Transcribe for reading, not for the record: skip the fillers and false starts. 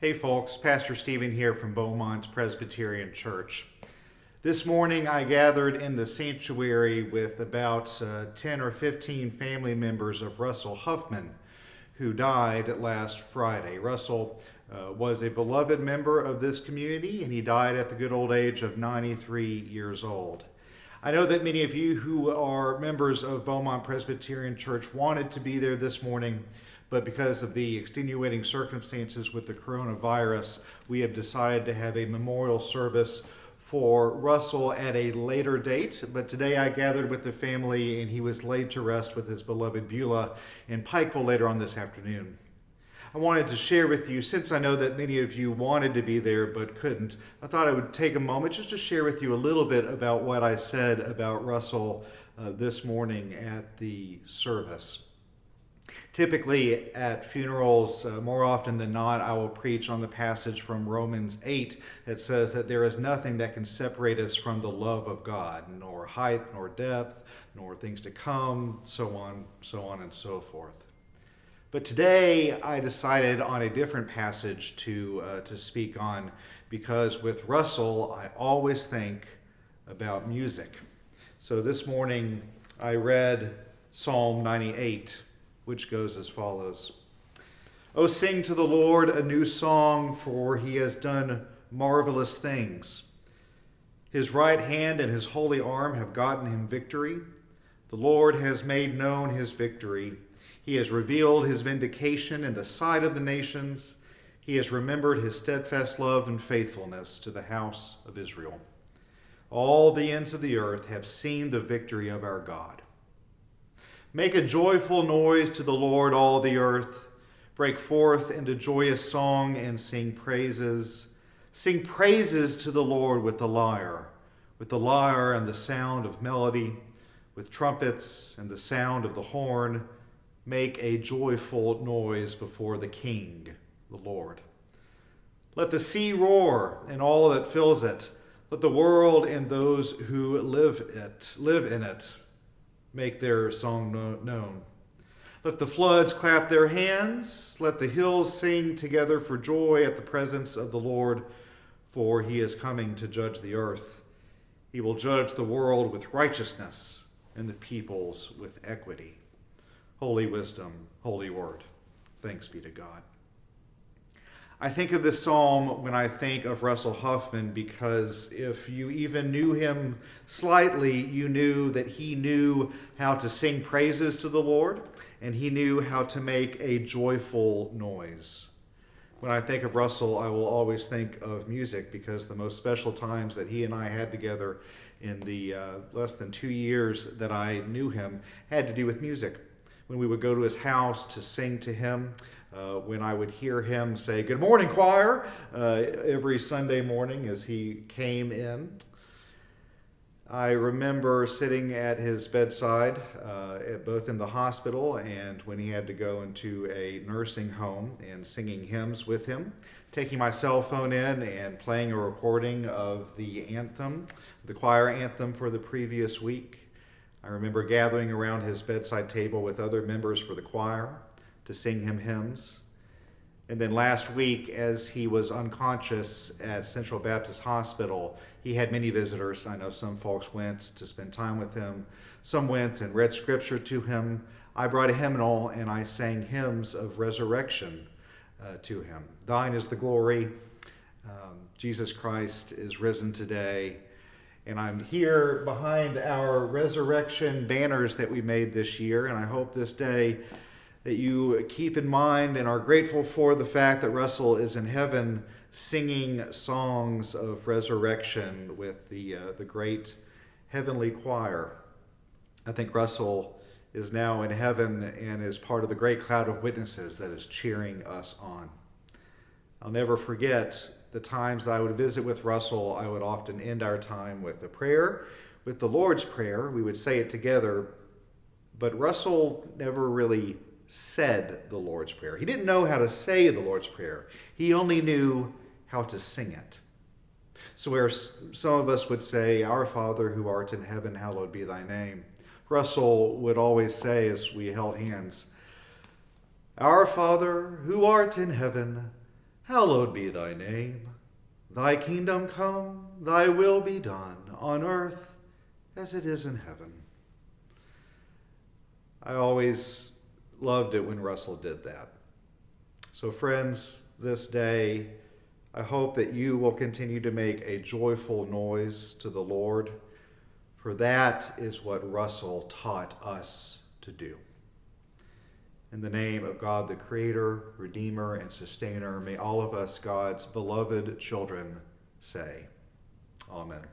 Hey folks, Pastor Stephen here from Beaumont Presbyterian Church. This morning I gathered in the sanctuary with about 10 or 15 family members of Russell Huffman, who died last Friday. Russell was a beloved member of this community, and he died at the good old age of 93 years old. I know that many of you who are members of Beaumont Presbyterian Church wanted to be there this morning, but because of the extenuating circumstances with the coronavirus, we have decided to have a memorial service for Russell at a later date. But today I gathered with the family, and he was laid to rest with his beloved Beulah in Pikeville later on this afternoon. I wanted to share with you, since I know that many of you wanted to be there but couldn't, I thought I would take a moment just to share with you a little bit about what I said about Russell this morning at the service. Typically at funerals, more often than not, I will preach on the passage from Romans 8 that says that there is nothing that can separate us from the love of God, nor height, nor depth, nor things to come, so on and so forth. But today I decided on a different passage to speak on, because with Russell I always think about music. So this morning I read Psalm 98, which goes as follows. "Oh, sing to the Lord a new song, for he has done marvelous things. His right hand and his holy arm have gotten him victory. The Lord has made known his victory. He has revealed his vindication in the sight of the nations. He has remembered his steadfast love and faithfulness to the house of Israel. All the ends of the earth have seen the victory of our God. Make a joyful noise to the Lord, all the earth. Break forth into joyous song and sing praises. Sing praises to the Lord with the lyre and the sound of melody, with trumpets and the sound of the horn. Make a joyful noise before the King, the Lord. Let the sea roar and all that fills it. Let the world and those who live in it make their song known. Let the floods clap their hands. Let the hills sing together for joy at the presence of the Lord, for he is coming to judge the earth. He will judge the world with righteousness and the peoples with equity." Holy wisdom, holy word. Thanks be to God. I think of this psalm when I think of Russell Huffman, because if you even knew him slightly, you knew that he knew how to sing praises to the Lord, and he knew how to make a joyful noise. When I think of Russell, I will always think of music, because the most special times that he and I had together in the less than 2 years that I knew him had to do with music. When we would go to his house to sing to him, when I would hear him say, "Good morning, choir," every Sunday morning as he came in. I remember sitting at his bedside, both in the hospital and when he had to go into a nursing home, and singing hymns with him, taking my cell phone in and playing a recording of the anthem, the choir anthem for the previous week. I remember gathering around his bedside table with other members for the choir to sing him hymns. And then last week, as he was unconscious at Central Baptist Hospital, he had many visitors. I know some folks went to spend time with him. Some went and read scripture to him. I brought a hymnal and I sang hymns of resurrection to him. Thine is the glory. Jesus Christ is risen today. And I'm here behind our resurrection banners that we made this year, and I hope this day that you keep in mind and are grateful for the fact that Russell is in heaven singing songs of resurrection with the great heavenly choir. I think Russell is now in heaven and is part of the great cloud of witnesses that is cheering us on. I'll never forget the times I would visit with Russell. I would often end our time with a prayer, with the Lord's Prayer. We would say it together, but Russell never really said the Lord's Prayer. He didn't know how to say the Lord's Prayer. He only knew how to sing it. So where some of us would say, "Our Father who art in heaven, hallowed be thy name," Russell would always say, as we held hands, "Our Father who art in heaven, Hallowed be thy name. Thy kingdom come, thy will be done, on earth as it is in heaven. I always loved it when Russell did that. So friends, this day, I hope that you will continue to make a joyful noise to the Lord, for that is what Russell taught us to do. In the name of God, the Creator, Redeemer, and Sustainer, may all of us, God's beloved children, say, Amen.